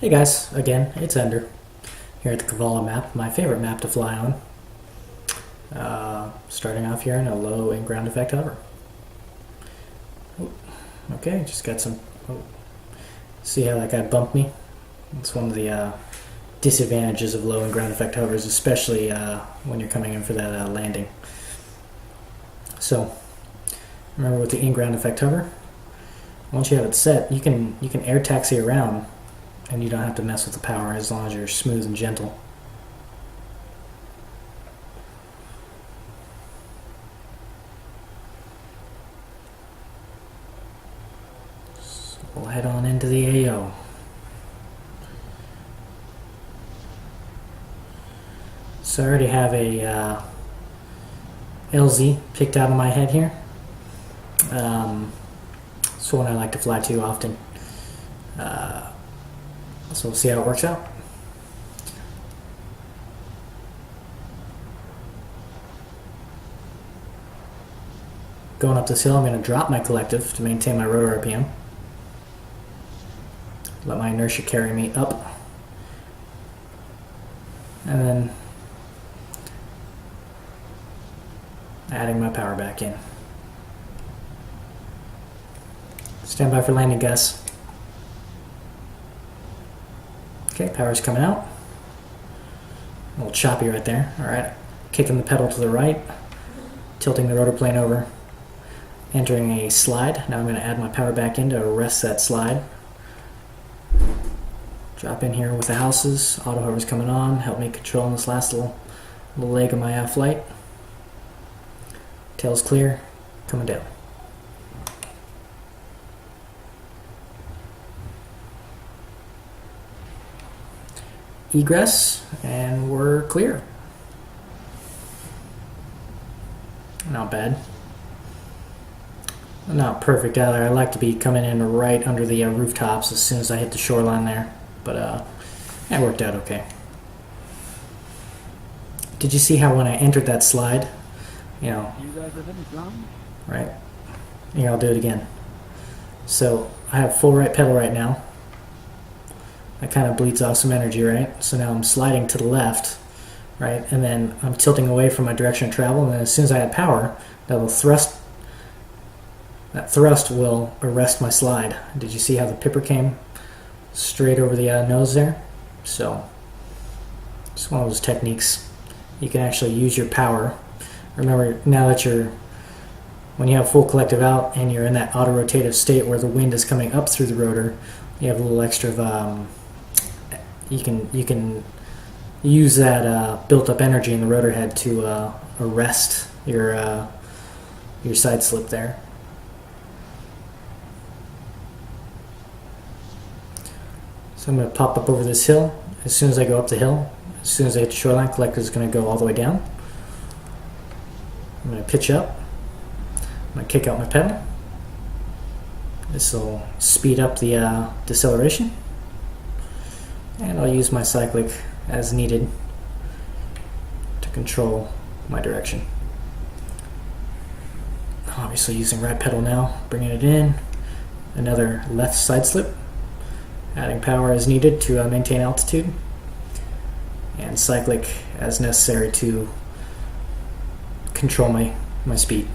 Hey guys, again, it's Ender here at the Kavala map, my favorite map to fly on. Starting off here in a low in ground effect hover. Oh, okay, just got some. Oh, see how that guy bumped me? It's one of the disadvantages of low in ground effect hovers, especially when you're coming in for that landing. So, remember with the in ground effect hover, once you have it set, you can air taxi around. And you don't have to mess with the power as long as you're smooth and gentle. So we'll head on into the AO. So I already have a LZ picked out of my head here. It's one I like to fly to often. So we'll see how it works out. Going up this hill, I'm going to drop my collective to maintain my rotor RPM. Let my inertia carry me up. And then adding my power back in. Stand by for landing, guys. Okay, power's coming out. A little choppy right there. Alright, kicking the pedal to the right, tilting the rotor plane over, entering a slide. Now I'm going to add my power back in to arrest that slide. Drop in here with the houses. Auto hover's coming on. Help me control this last little leg of my flight. Tail's clear, coming down. Egress, and we're clear. Not bad. Not perfect either. I like to be coming in right under the rooftops as soon as I hit the shoreline there, but it worked out okay. Did you see how when I entered that slide, you know, right? Here, I'll do it again. So I have full right pedal right now. That kind of bleeds off some energy, right? So now I'm sliding to the left, right? And then I'm tilting away from my direction of travel, and then as soon as I add power, that thrust will arrest my slide. Did you see how the pipper came straight over the nose there? So it's one of those techniques. You can actually use your power. Remember, now that when you have full collective out and you're in that auto-rotative state where the wind is coming up through the rotor, you have a little extra of you can use that built-up energy in the rotor head to arrest your side slip there. So I'm going to pop up over this hill. As soon as I go up the hill, as soon as I hit the shoreline, collector is going to go all the way down. I'm going to pitch up. I'm going to kick out my pedal. This will speed up the deceleration. And I'll use my cyclic as needed to control my direction. Obviously using right pedal now, bringing it in. Another left side slip. Adding power as needed to maintain altitude. And cyclic as necessary to control my speed.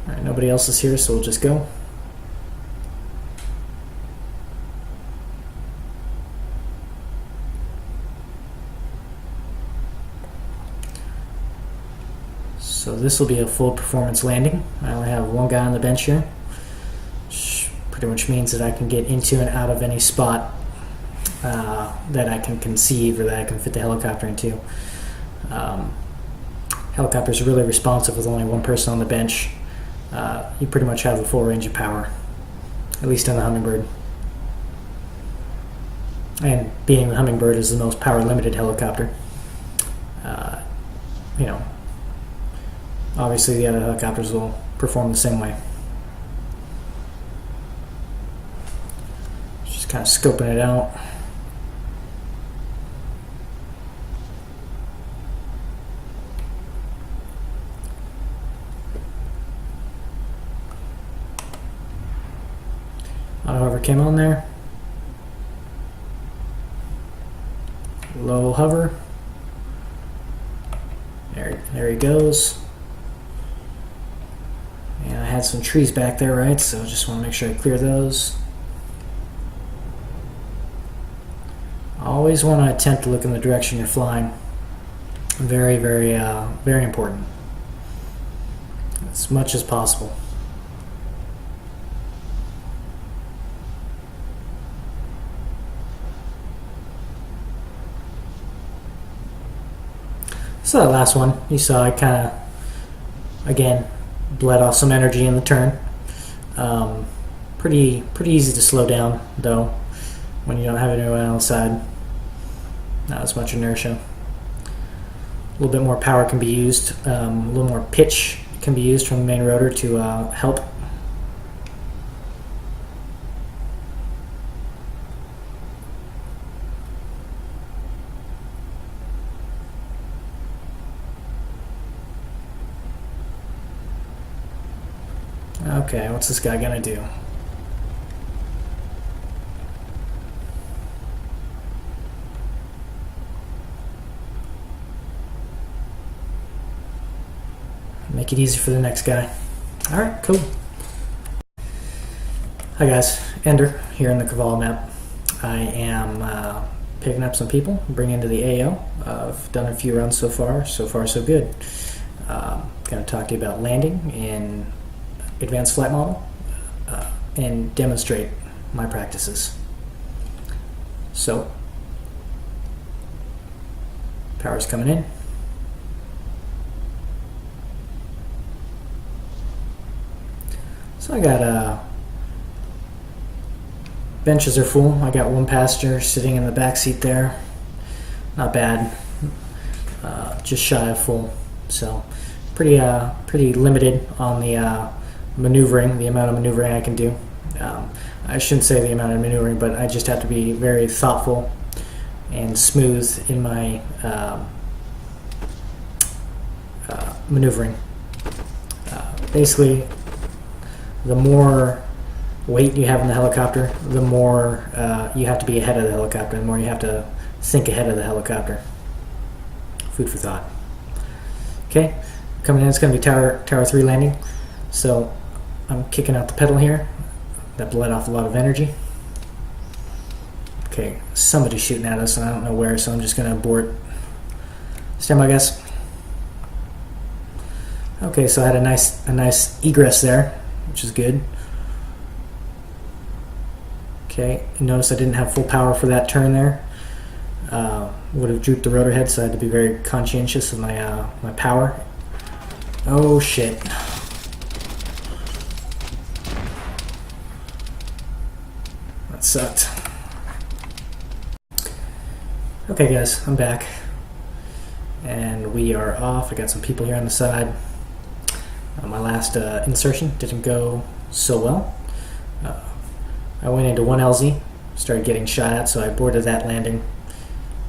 Alright, nobody else is here, so we'll just go. So this will be a full performance landing. I only have one guy on the bench here, which pretty much means that I can get into and out of any spot that I can conceive or that I can fit the helicopter into. Helicopters are really responsive with only one person on the bench. You pretty much have the full range of power, at least on the Hummingbird. And being the Hummingbird is the most power limited helicopter, you know, obviously the other helicopters will perform the same way. Just kind of scoping it out. Auto hover came on there. Low hover. There he goes. And I had some trees back there, right? So just want to make sure I clear those. Always want to attempt to look in the direction you're flying. Very, very, very important. As much as possible. So that last one, you saw I kind of, again, bled off some energy in the turn. Pretty easy to slow down, though, when you don't have anyone on the side. Not as much inertia. A little bit more power can be used. A little more pitch can be used from the main rotor to help. Okay, what's this guy gonna do? Make it easy for the next guy. Alright, cool. Hi guys, Ender here in the Cavallo map. I am picking up some people, bringing to the AO. I've done a few runs so far so good. Going to talk to you about landing in Advanced Flight Model and demonstrate my practices. So, power's coming in. So I got benches are full. I got one passenger sitting in the back seat there. Not bad. Just shy of full. So pretty limited on the maneuvering, the amount of maneuvering I can do. I shouldn't say the amount of maneuvering, but I just have to be very thoughtful and smooth in my maneuvering. Basically, the more weight you have in the helicopter, the more you have to be ahead of the helicopter, the more you have to think ahead of the helicopter. Food for thought. Okay, coming in, it's going to be Tower 3 landing. So I'm kicking out the pedal here. That bled off a lot of energy. Okay, somebody's shooting at us and I don't know where, so I'm just going to abort. Stand by, guys. Okay, so I had a nice egress there, which is good. Okay, notice I didn't have full power for that turn there. Would have drooped the rotor head, so I had to be very conscientious of my my power. Oh shit. That sucked. Okay guys, I'm back. And we are off. I got some people here on the side. My last insertion didn't go so well. I went into 1LZ, started getting shot at, so I boarded that landing.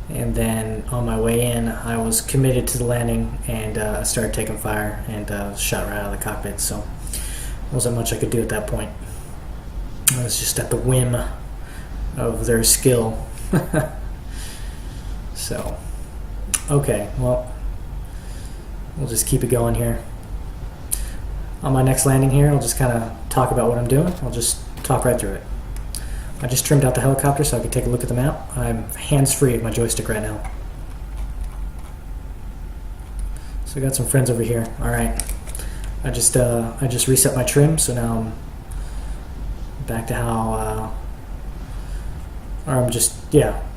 And then on my way in, I was committed to the landing and started taking fire and shot right out of the cockpit. So there wasn't much I could do at that point. I was just at the whim of their skill. So, okay, well, we'll just keep it going here. On my next landing here, I'll just kind of talk about what I'm doing. I'll just talk right through it. I just trimmed out the helicopter so I could take a look at the map. I'm hands-free of my joystick right now. So I got some friends over here. All right, I just reset my trim, so now I'm back to how,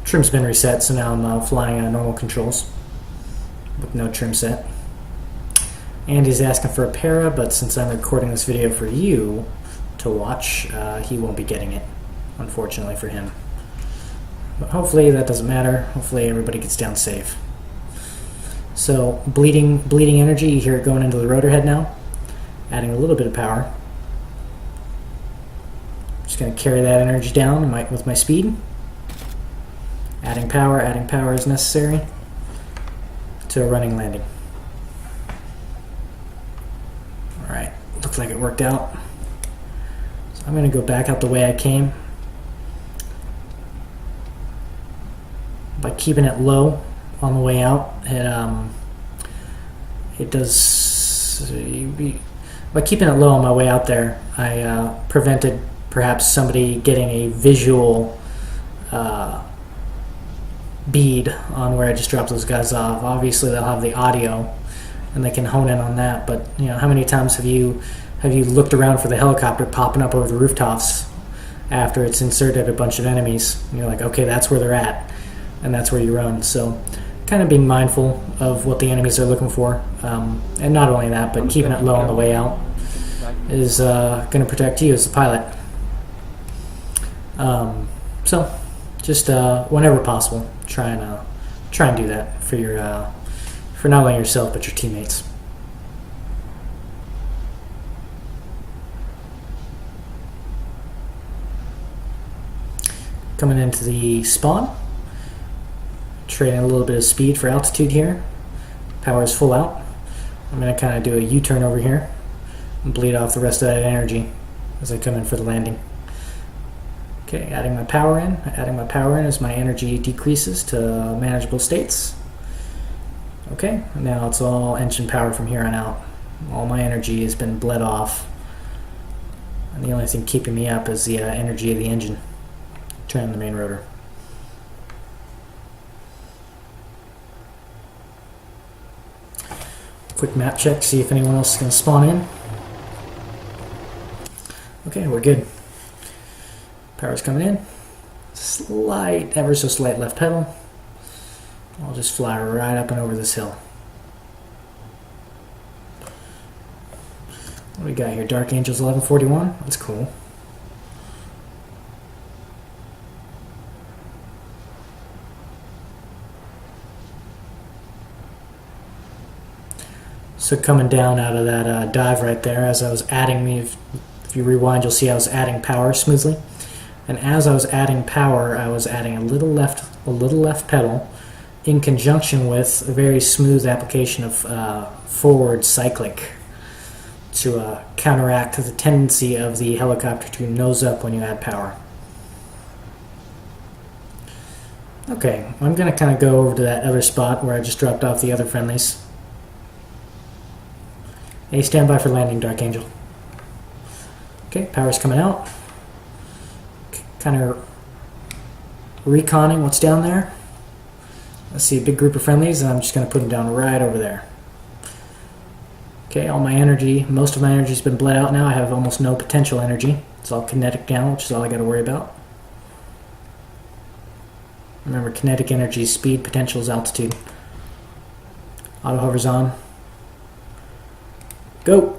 trim's been reset, so now I'm flying on normal controls with no trim set. Andy's asking for a para, but since I'm recording this video for you to watch, he won't be getting it, unfortunately for him. But hopefully that doesn't matter. Hopefully everybody gets down safe. So bleeding energy, you hear it going into the rotor head now, adding a little bit of power. Just going to carry that energy down with my speed. Adding power as necessary to a running landing. Alright, looks like it worked out. So I'm going to go back out the way I came. By keeping it low on the way out, it does. By keeping it low on my way out there, I prevented perhaps somebody getting a visual bead on where I just dropped those guys off. Obviously, they'll have the audio, and they can hone in on that. But how many times have you looked around for the helicopter popping up over the rooftops after it's inserted a bunch of enemies? And you're like, okay, that's where they're at, and that's where you run. So, kind of being mindful of what the enemies are looking for, and not only that, but keeping it low on the way out is going to protect you as the pilot. So, just whenever possible, try and do that for for not only yourself but your teammates. Coming into the spawn, trading a little bit of speed for altitude here. Power is full out. I'm going to kind of do a U-turn over here and bleed off the rest of that energy as I come in for the landing. Okay, adding my power in. Adding my power in as my energy decreases to manageable states. Okay, now it's all engine power from here on out. All my energy has been bled off. And the only thing keeping me up is the energy of the engine. Turn on the main rotor. Quick map check, see if anyone else is going to spawn in. Okay, we're good. Power's coming in. Slight, ever so slight left pedal. I'll just fly right up and over this hill. What do we got here? Dark Angels 1141. That's cool. So coming down out of that dive right there, as I was adding if you rewind, you'll see I was adding power smoothly. And as I was adding power, I was adding a little left pedal in conjunction with a very smooth application of forward cyclic to counteract the tendency of the helicopter to nose up when you add power. Okay, I'm going to kind of go over to that other spot where I just dropped off the other friendlies. Hey, stand by for landing, Dark Angel. Okay, power's coming out. Kind of reconning what's down there. I see a big group of friendlies, and I'm just going to put them down right over there. Okay, all my energy, most of my energy has been bled out now. I have almost no potential energy. It's all kinetic now, which is all I got to worry about. Remember, kinetic energy is speed, potential is altitude. Auto hover's on. Go!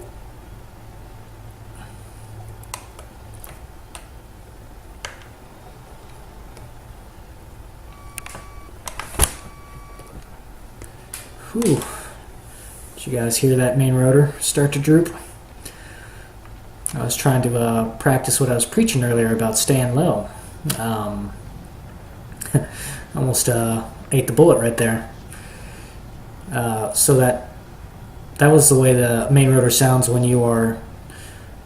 Whew. Did you guys hear that main rotor start to droop? I was trying to practice what I was preaching earlier about staying low. Almost ate the bullet right there. So that was the way the main rotor sounds when you are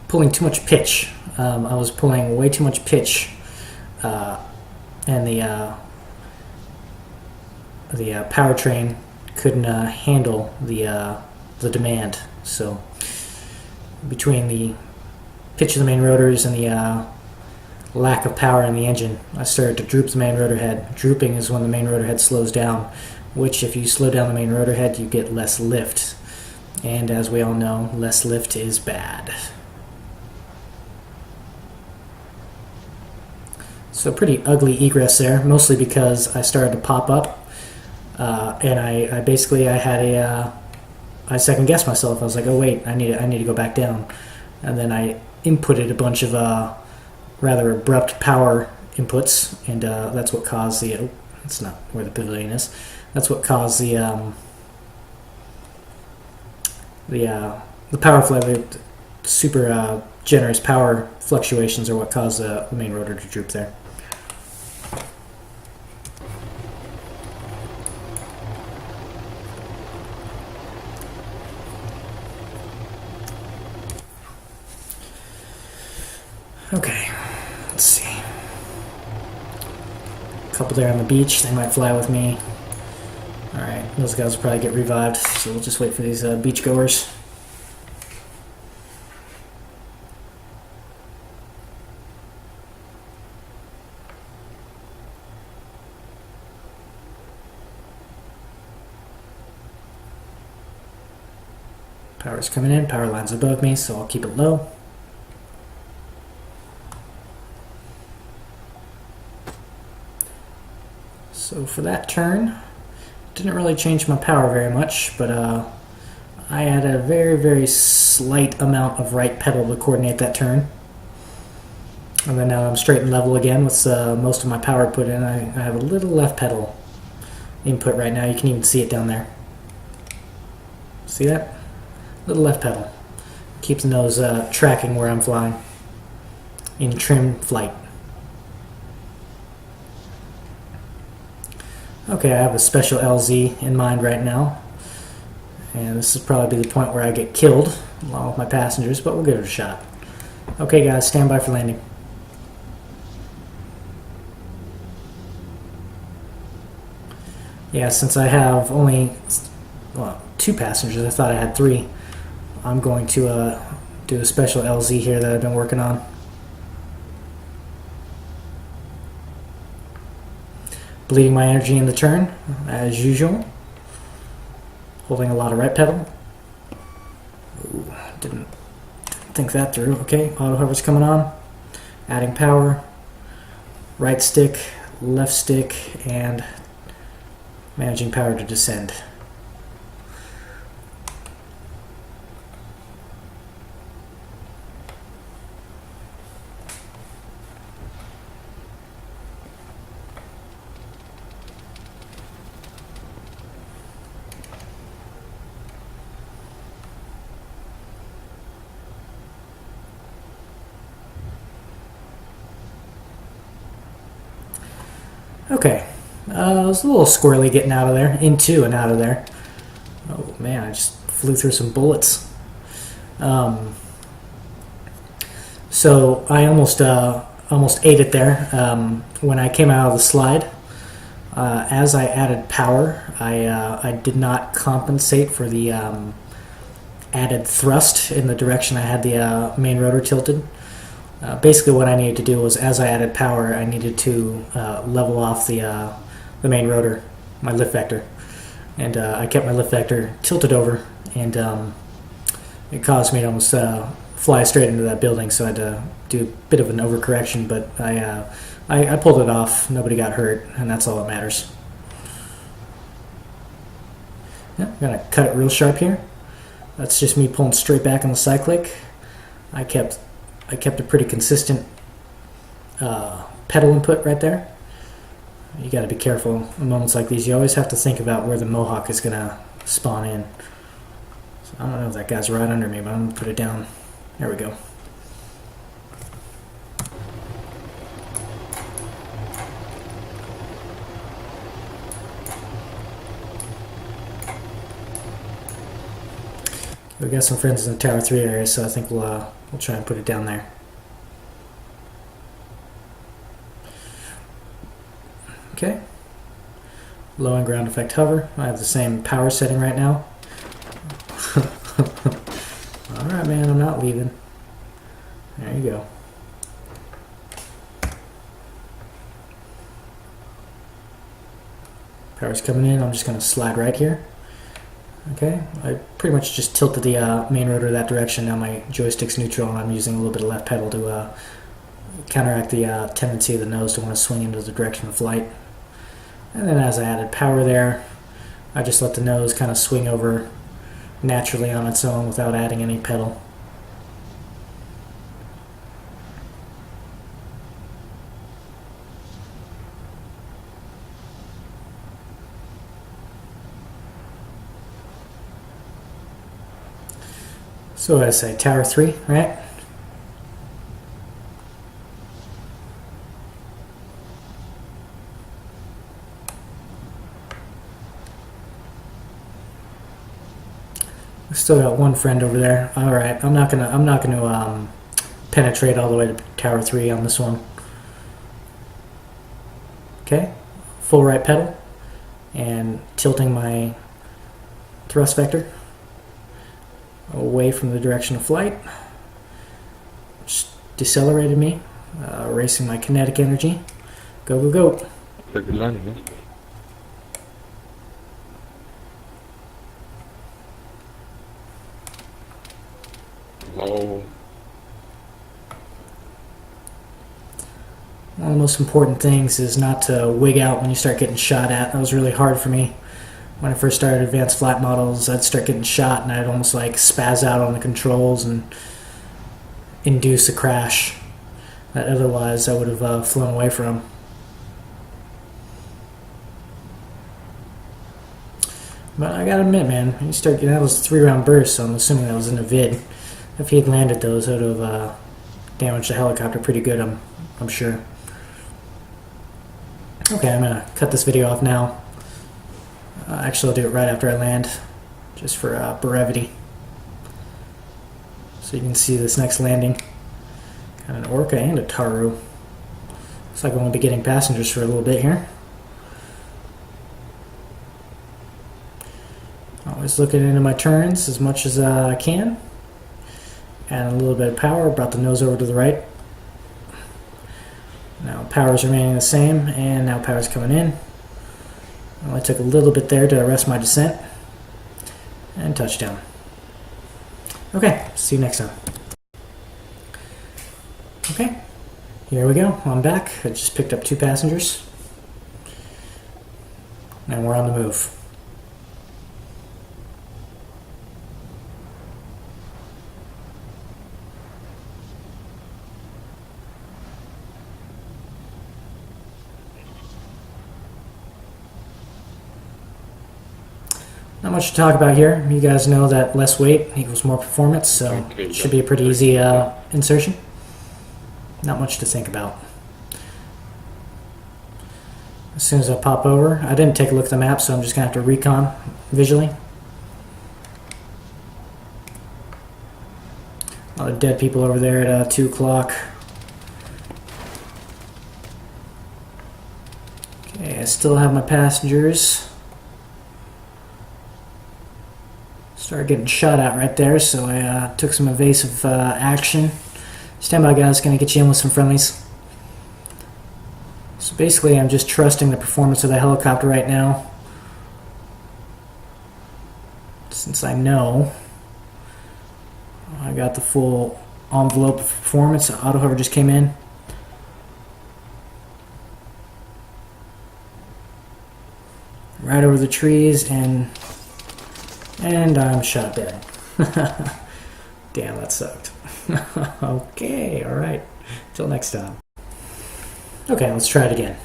pulling too much pitch. I was pulling way too much pitch, and the powertrain couldn't handle the demand. So between the pitch of the main rotors and the lack of power in the engine, I started to droop the main rotor head. Drooping is when the main rotor head slows down, which if you slow down the main rotor head, you get less lift. And as we all know, less lift is bad. So pretty ugly egress there, mostly because I started to pop up, and I second guessed myself. I was like, oh wait, I need to go back down, and then I inputted a bunch of rather abrupt power inputs, and that's what caused the. That's not where the pavilion is. That's what caused the power flow. The super generous power fluctuations are what caused the main rotor to droop there. Okay, let's see. A couple there on the beach, they might fly with me. Alright, those guys will probably get revived, so we'll just wait for these beachgoers. Power's coming in, power line's above me, so I'll keep it low. So for that turn, didn't really change my power very much, but I added a very slight amount of right pedal to coordinate that turn. And then now I'm straight and level again with most of my power put in. I have a little left pedal input right now. You can even see it down there. See that? Little left pedal. Keeps the nose tracking where I'm flying in trim flight. Okay, I have a special LZ in mind right now, and this is probably the point where I get killed along with my passengers, but we'll give it a shot. Okay guys, stand by for landing. Yeah, since I have only 2 passengers, I thought I had 3. I'm going to do a special LZ here that I've been working on. Bleeding my energy in the turn, as usual. Holding a lot of right pedal. Ooh, didn't think that through. Okay, auto hover's coming on. Adding power. Right stick, left stick, and managing power to descend. Okay, it was a little squirrely getting out of there, into and out of there. Oh man, I just flew through some bullets. So I almost ate it there when I came out of the slide. As I added power, I did not compensate for the added thrust in the direction I had the main rotor tilted. Basically what I needed to do was, as I added power, I needed to level off the main rotor, my lift vector. And I kept my lift vector tilted over, and it caused me to almost fly straight into that building, so I had to do a bit of an overcorrection, but I pulled it off, nobody got hurt, and that's all that matters. Yeah, I'm going to cut it real sharp here. That's just me pulling straight back on the cyclic. I kept a pretty consistent pedal input right there. You got to be careful in moments like these. You always have to think about where the Mohawk is going to spawn in. So I don't know if that guy's right under me, but I'm going to put it down. There we go. We got some friends in the Tower 3 area, so I think we'll try and put it down there. Okay. Low and ground effect hover. I have the same power setting right now. Alright man, I'm not leaving. There you go. Power's coming in, I'm just going to slide right here. Okay, I pretty much just tilted the main rotor that direction. Now my joystick's neutral and I'm using a little bit of left pedal to counteract the tendency of the nose to want to swing into the direction of flight. And then as I added power there, I just let the nose kind of swing over naturally on its own without adding any pedal. So I say Tower 3, right? We still got one friend over there. All right, I'm not gonna penetrate all the way to Tower 3 on this one. Okay, full right pedal, and tilting my thrust vector away from the direction of flight. Just decelerated me, erasing my kinetic energy. Go, go, go. Good landing, yeah? Low. One of the most important things is not to wig out when you start getting shot at. That was really hard for me. When I first started advanced flight models, I'd start getting shot and I'd almost like spaz out on the controls and induce a crash that otherwise I would have flown away from. But I gotta admit, man, you start getting that was a 3-round burst, so I'm assuming that was in a vid. If he had landed those, it would have damaged the helicopter pretty good, I'm sure. Okay, I'm gonna cut this video off now. Actually, I'll do it right after I land, just for brevity. So you can see this next landing. Got an Orca and a Taru. Looks like I won't be getting passengers for a little bit here. Always looking into my turns as much as I can. Add a little bit of power, brought the nose over to the right. Now power's remaining the same, and now power's coming in. I only took a little bit there to arrest my descent. And touchdown. Okay, see you next time. Okay, here we go. I'm back. I just picked up 2 passengers. And we're on the move. Not much to talk about here. You guys know that less weight equals more performance, so it should be a pretty easy insertion. Not much to think about. As soon as I pop over, I didn't take a look at the map, so I'm just going to have to recon visually. A lot of dead people over there at 2 o'clock. Okay, I still have my passengers. Started getting shot at right there, so I took some evasive action. Stand by, guys. Gonna get you in with some friendlies. So basically, I'm just trusting the performance of the helicopter right now, since I know I got the full envelope of performance. Auto hover just came in. Right over the trees, and I'm shot dead. Damn, that sucked. Okay, alright. Till next time. Okay, let's try it again.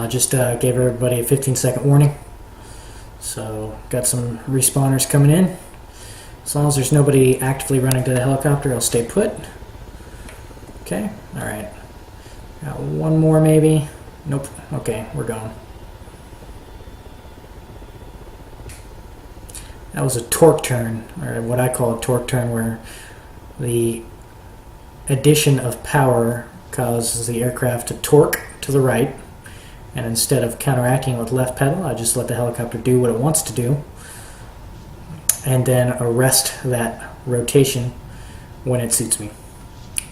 Just gave everybody a 15-second warning. So, got some respawners coming in. As long as there's nobody actively running to the helicopter, I'll stay put. Okay, alright. Got one more maybe. Nope. Okay, we're gone. That was a torque turn, or what I call a torque turn, where the addition of power causes the aircraft to torque to the right, and instead of counteracting with left pedal, I just let the helicopter do what it wants to do, and then arrest that rotation when it suits me.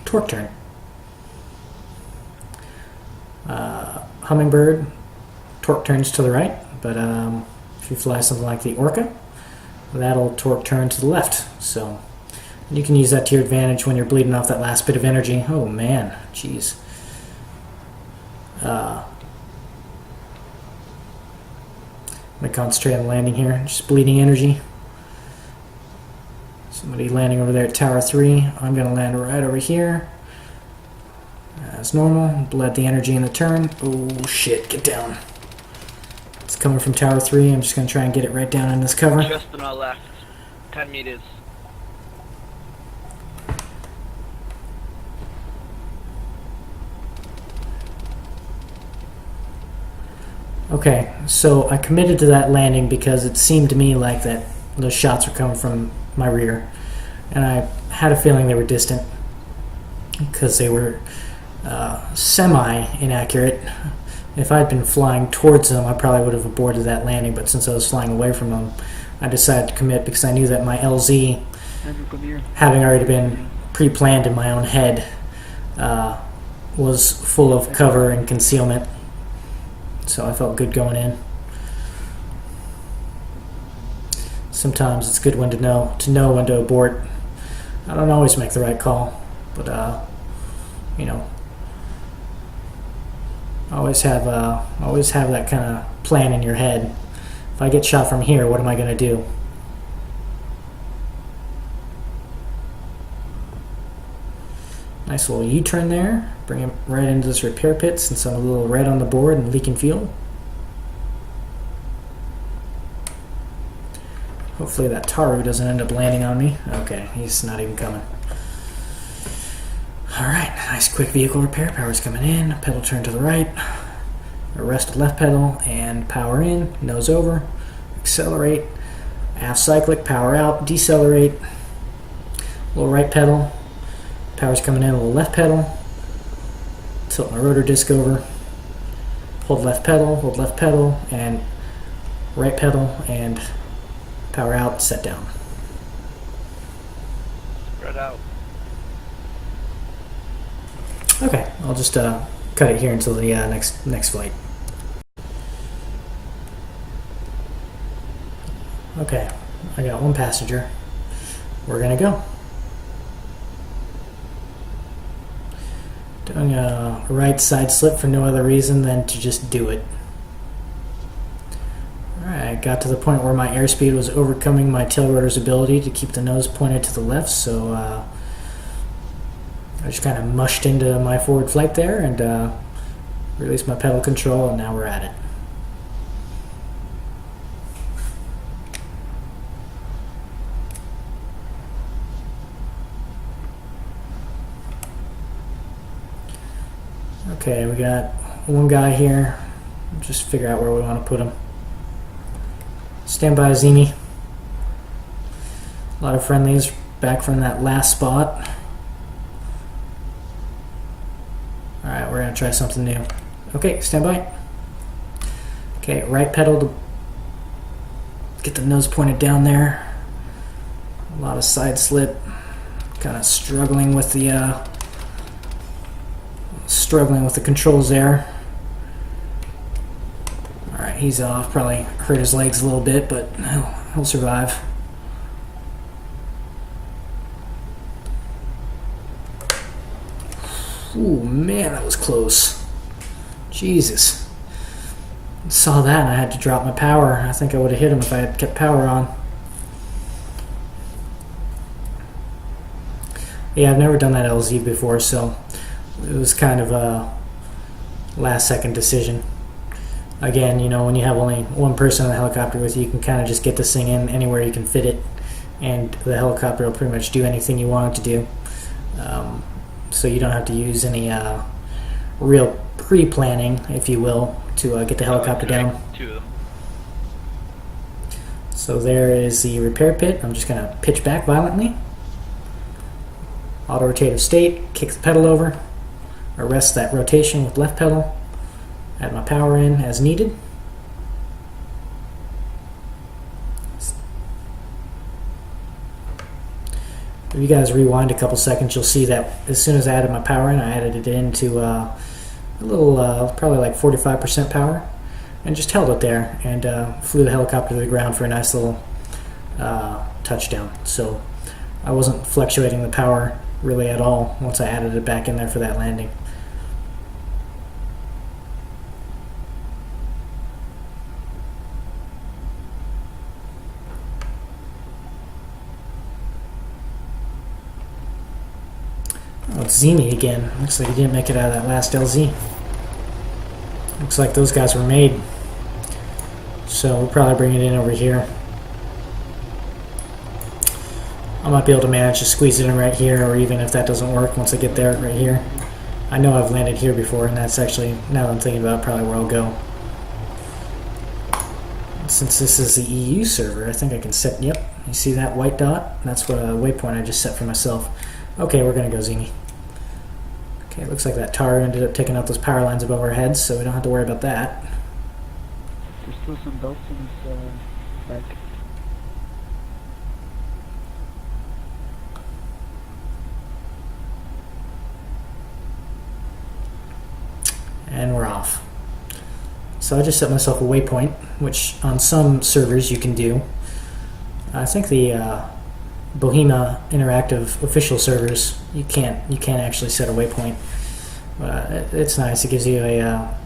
Torque turn. Hummingbird, torque turns to the right, but if you fly something like the Orca, that'll torque turn to the left. So you can use that to your advantage when you're bleeding off that last bit of energy. Oh man, jeez. I'm going to concentrate on landing here. Just bleeding energy. Somebody landing over there at Tower 3. I'm going to land right over here. As normal. Bled the energy in the turn. Oh shit, get down. It's coming from Tower 3. I'm just going to try and get it right down in this cover. Just on our left. 10 meters. Okay, so I committed to that landing because it seemed to me like that those shots were coming from my rear. And I had a feeling they were distant. because they were semi-inaccurate. If I'd been flying towards them, I probably would have aborted that landing, but since I was flying away from them, I decided to commit because I knew that my LZ, having already been pre-planned in my own head, was full of cover and concealment. So I felt good going in. Sometimes it's good when to know when to abort. I don't always make the right call, but you know, always have that kind of plan in your head. If I get shot from here, what am I going to do? Nice little U-turn there. Bring him right into this repair pit since I'm a little red on the board and leaking fuel. Hopefully that Taru doesn't end up landing on me. Okay, he's not even coming. Alright, nice quick vehicle repair. Power's coming in. Pedal turn to the right. Arrest left pedal and power in. Nose over. Accelerate. Aft cyclic. Power out. Decelerate. Little right pedal. Power's coming in. A little left pedal. Tilt my rotor disc over. Hold left pedal, and right pedal, and power out, set down. Spread out. Okay, I'll just cut it here until the next flight. Okay, I got one passenger. We're gonna go. Doing a right side slip for no other reason than to just do it. Alright, got to the point where my airspeed was overcoming my tail rotor's ability to keep the nose pointed to the left, so I just kind of mushed into my forward flight there and released my pedal control, and now we're at it. Okay, we got one guy here. Just figure out where we want to put him. Stand by, Zimi. A lot of friendlies back from that last spot. Alright, we're going to try something new. Okay, stand by. Okay, right pedal to get the nose pointed down there. A lot of side slip. Kind of struggling with the controls there. Alright, he's off. Probably hurt his legs a little bit, but he'll survive. Ooh, man, that was close. Jesus. Saw that and I had to drop my power. I think I would have hit him if I had kept power on. Yeah, I've never done that LZ before, so it was kind of a last-second decision. Again, you know, when you have only one person on the helicopter with you, you can kind of just get this thing in anywhere you can fit it, and the helicopter will pretty much do anything you want it to do. So you don't have to use any real pre-planning, if you will, to get the helicopter down. So there is the repair pit. I'm just going to pitch back violently. Auto-rotative state, kick the pedal over, arrest that rotation with left pedal, add my power in as needed. If you guys rewind a couple seconds, you'll see that as soon as I added my power in, I added it into a little, probably like 45% power, and just held it there and flew the helicopter to the ground for a nice little touchdown. So I wasn't fluctuating the power really at all once I added it back in there for that landing. Oh, it's Zimi again. Looks like he didn't make it out of that last LZ. Looks like those guys were made. So we'll probably bring it in over here. I might be able to manage to squeeze it in right here, or even if that doesn't work, once I get there, right here. I know I've landed here before, and that's actually, now that I'm thinking about it, probably where I'll go. Since this is the EU server, I think I can set, yep, you see that white dot? That's what a waypoint I just set for myself. Okay, we're going to go Zimi. Okay, looks like that tar ended up taking out those power lines above our heads, so we don't have to worry about that. There's still some belts in his back. And we're off. So I just set myself a waypoint, which on some servers you can do. I think the Bohemia Interactive official servers you can't actually set a waypoint. It's nice. It gives you a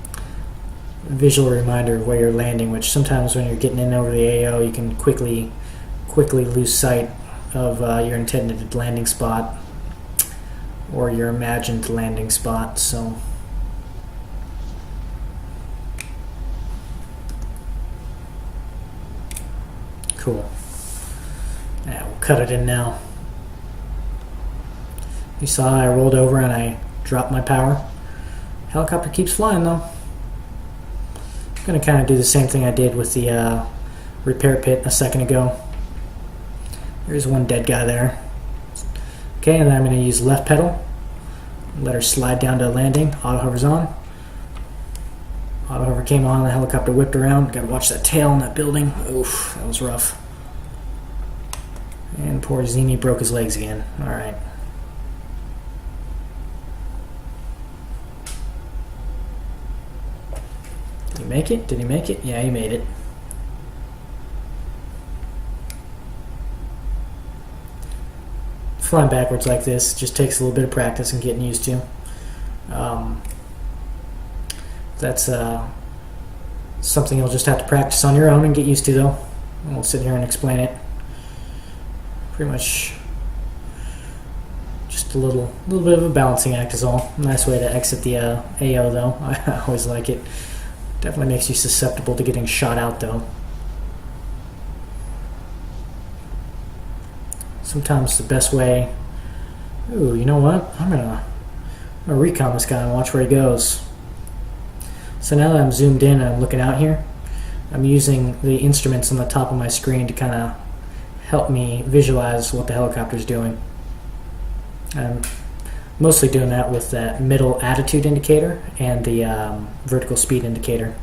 visual reminder of where you're landing, which sometimes when you're getting in over the AO you can quickly lose sight of your intended landing spot or your imagined landing spot. So cool. Yeah, we'll cut it in now. You saw I rolled over and I dropped my power. Helicopter keeps flying though. I'm going to kind of do the same thing I did with the repair pit a second ago. There's one dead guy there. Okay, and then I'm going to use left pedal. Let her slide down to landing. Auto hover's on. Auto hover came on, the helicopter whipped around. Got to watch that tail in that building. Oof, that was rough. And poor Zimi broke his legs again. Alright. Did he make it? Did he make it? Yeah, he made it. Flying backwards like this just takes a little bit of practice and getting used to. That's something you'll just have to practice on your own and get used to, though. I won't sit here and explain it. Pretty much just a little bit of a balancing act is all. Nice way to exit the AO, though. I always like it. Definitely makes you susceptible to getting shot out, though. Sometimes the best way... Ooh, you know what? I'm gonna recon this guy and watch where he goes. So now that I'm zoomed in and I'm looking out here, I'm using the instruments on the top of my screen to kind of help me visualize what the helicopter's doing. I'm mostly doing that with that middle attitude indicator and the vertical speed indicator,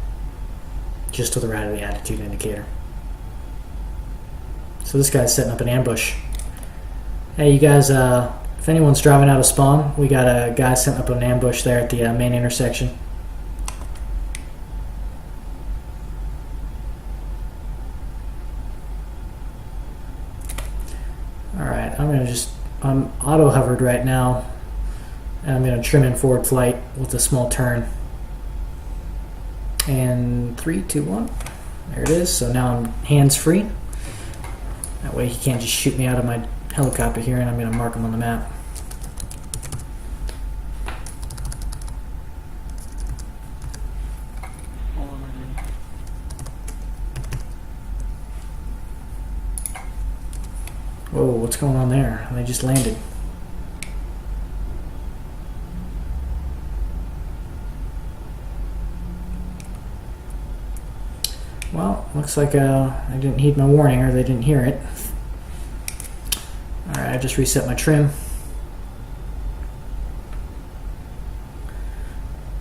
just to the right of the attitude indicator. So this guy's setting up an ambush. Hey, you guys, if anyone's driving out of spawn, we got a guy setting up an ambush there at the main intersection. Alright, I'm auto hovered right now, and I'm going to trim in forward flight with a small turn. And 3, 2, 1. There it is. So now I'm hands free. That way he can't just shoot me out of my helicopter here, and I'm going to mark him on the map. Whoa, what's going on there? They just landed. Well, looks like I didn't heed my warning, or they didn't hear it. Alright, I just reset my trim.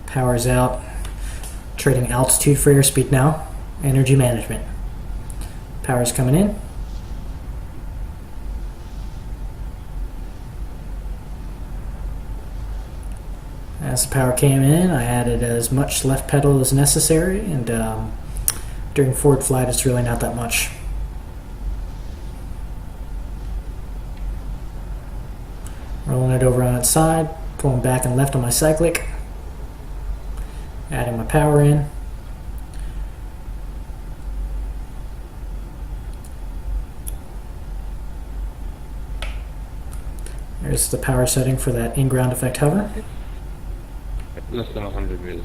Power's out. Trading altitude for airspeed now. Energy management. Power's coming in. As the power came in, I added as much left pedal as necessary, and during forward flight it's really not that much. Rolling it over on its side, pulling back and left on my cyclic, adding my power in. There's the power setting for that in-ground effect hover. Less than 100 meters.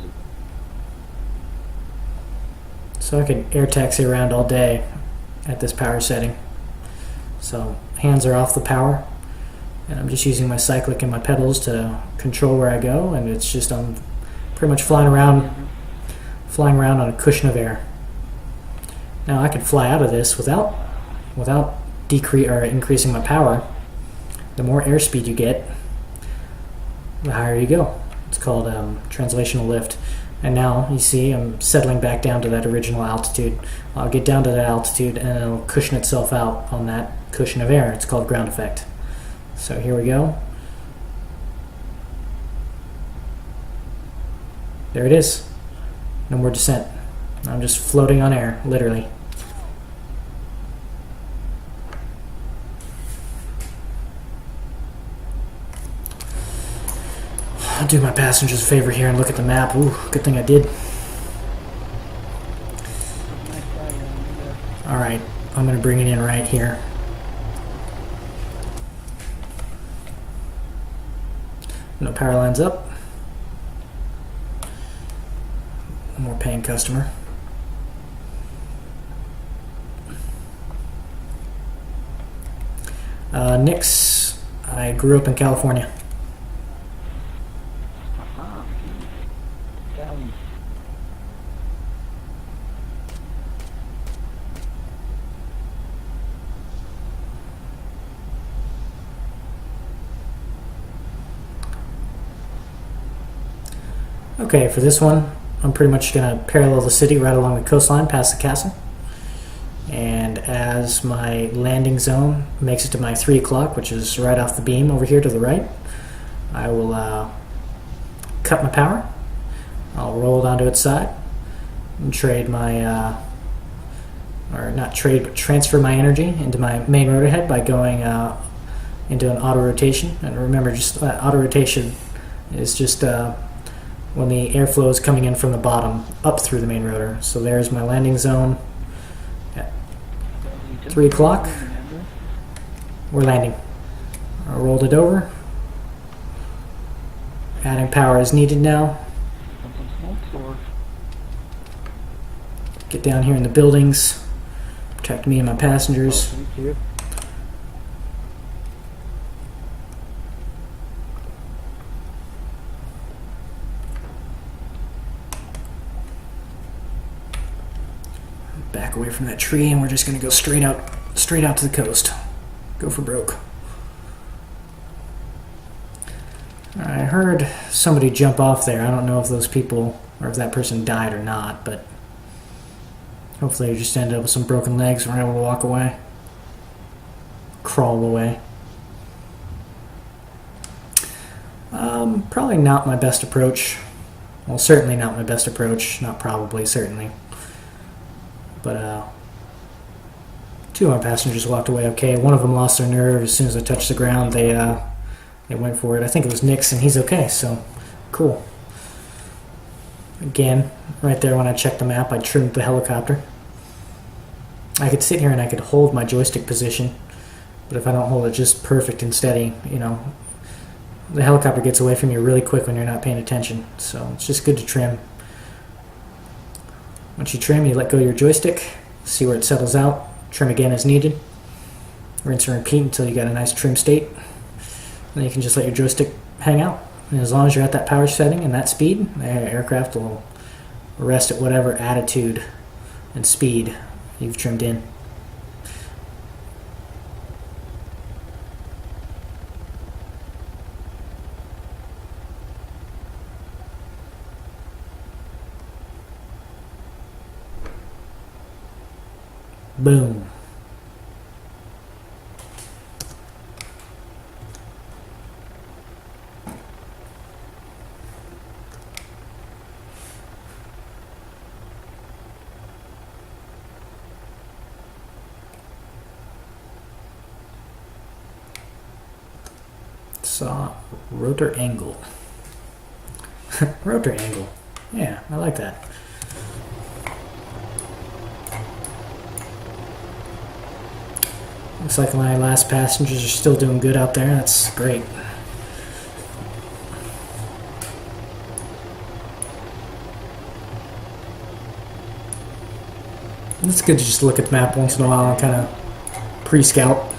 So I could air taxi around all day at this power setting. So hands are off the power, and I'm just using my cyclic and my pedals to control where I go, and it's just I'm pretty much flying around on a cushion of air. Now I could fly out of this without increasing my power. The more airspeed you get, the higher you go. It's called Translational Lift. And now, you see, I'm settling back down to that original altitude. I'll get down to that altitude and it'll cushion itself out on that cushion of air. It's called ground effect. So here we go. There it is. No more descent. I'm just floating on air, literally. I'll do my passengers a favor here and look at the map. Ooh, good thing I did. Alright, I'm going to bring it in right here. No power lines up. One more paying customer. Nix. I grew up in California. Okay, for this one, I'm pretty much going to parallel the city right along the coastline past the castle. And as my landing zone makes it to my 3 o'clock, which is right off the beam over here to the right, I will cut my power. I'll roll it onto its side and trade my, or not trade, but transfer my energy into my main rotor head by going into an auto rotation. And remember, just auto rotation is just when the airflow is coming in from the bottom up through the main rotor. So there's my landing zone at 3 o'clock. We're landing. I rolled it over. Adding power as needed now. Get down here in the buildings. Protect me and my passengers. Back away from that tree, and we're just going to go straight out to the coast. Go for broke. I heard somebody jump off there. I don't know if those people, or if that person died or not, but hopefully they just ended up with some broken legs and were able to walk away. Crawl away. Probably not my best approach. Well, certainly not my best approach. Not probably, certainly. But two of my passengers walked away okay. One of them lost their nerve as soon as I touched the ground. They went for it. I think it was Nix, and he's okay, so cool. Again, right there when I checked the map, I trimmed the helicopter. I could sit here and I could hold my joystick position, but if I don't hold it just perfect and steady, you know, the helicopter gets away from you really quick when you're not paying attention. So it's just good to trim. Once you trim, you let go of your joystick, see where it settles out, trim again as needed, rinse and repeat until you got a nice trim state. Then you can just let your joystick hang out. And as long as you're at that power setting and that speed, the aircraft will rest at whatever attitude and speed you've trimmed in. Boom. Saw rotor angle. Rotor angle. Yeah, I like that. Looks like my last passengers are still doing good out there. That's great. It's good to just look at the map once in a while and kind of pre-scout.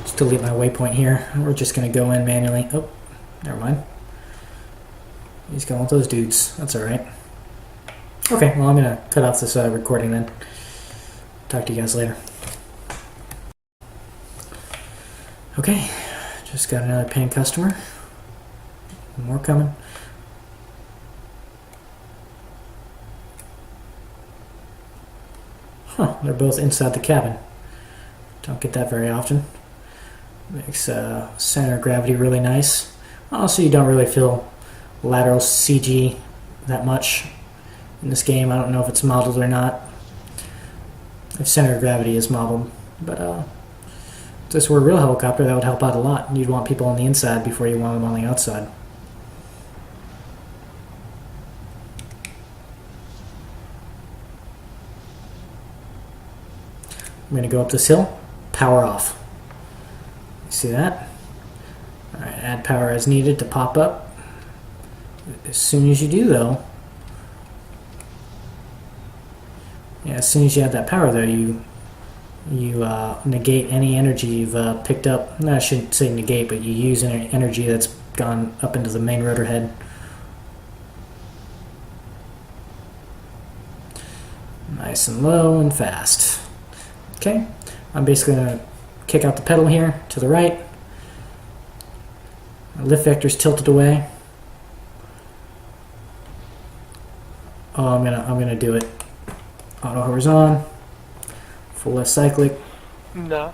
Just delete my waypoint here. We're just going to go in manually. Oh, never mind. He's going with those dudes. That's alright. Okay, well I'm going to cut off this recording then. Talk to you guys later. Okay, just got another paying customer. More coming. Huh, they're both inside the cabin. Don't get that very often. Makes center of gravity really nice. Also, you don't really feel lateral CG that much in this game. I don't know if it's modeled or not. If center of gravity is modeled. But if this were a real helicopter, that would help out a lot. You'd want people on the inside before you want them on the outside. I'm going to go up this hill, power off. See that? Alright, add power as needed to pop up. As soon as you do, though, as soon as you add that power, though, you negate any energy you've picked up. No, I shouldn't say negate, but you use energy that's gone up into the main rotor head. Nice and low and fast. Okay, I'm basically going to kick out the pedal here to the right. My lift vector's tilted away. Oh, I'm gonna do it. Auto horizon, full left cyclic. No.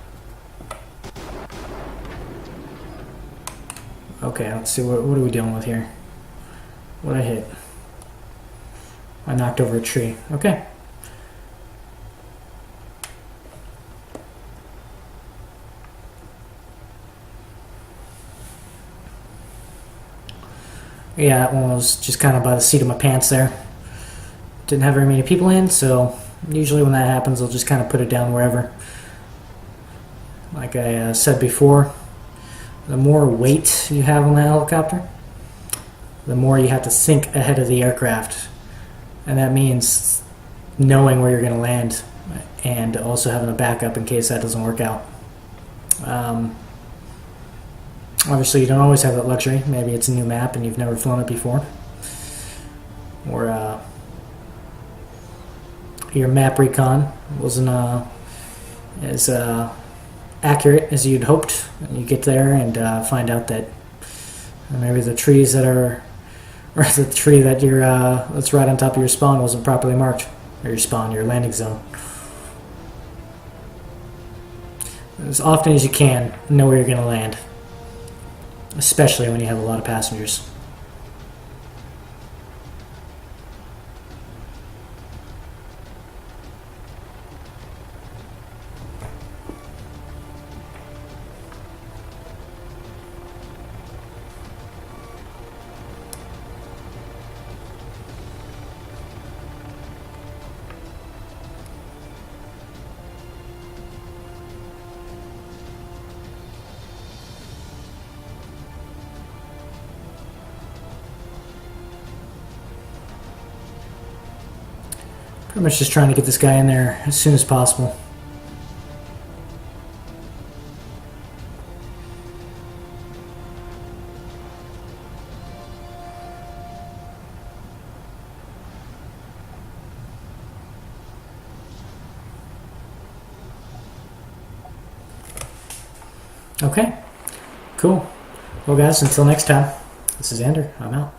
Okay, let's see what are we dealing with here. What I hit? I knocked over a tree. Okay. Yeah, that one was just kind of by the seat of my pants there. Didn't have very many people in, so usually when that happens, I'll just kind of put it down wherever. Like I said before, the more weight you have on the helicopter, the more you have to think ahead of the aircraft. And that means knowing where you're going to land and also having a backup in case that doesn't work out. Obviously, you don't always have that luxury. Maybe it's a new map and you've never flown it before. Or your map recon wasn't as accurate as you'd hoped. And you get there and find out that maybe the trees that are, or the tree that you're that's right on top of your spawn wasn't properly marked. Or your spawn, your landing zone. As often as you can, know where you're going to land. Especially when you have a lot of passengers. Pretty much just trying to get this guy in there as soon as possible. Okay, cool. Well guys, until next time, this is Andrew. I'm out.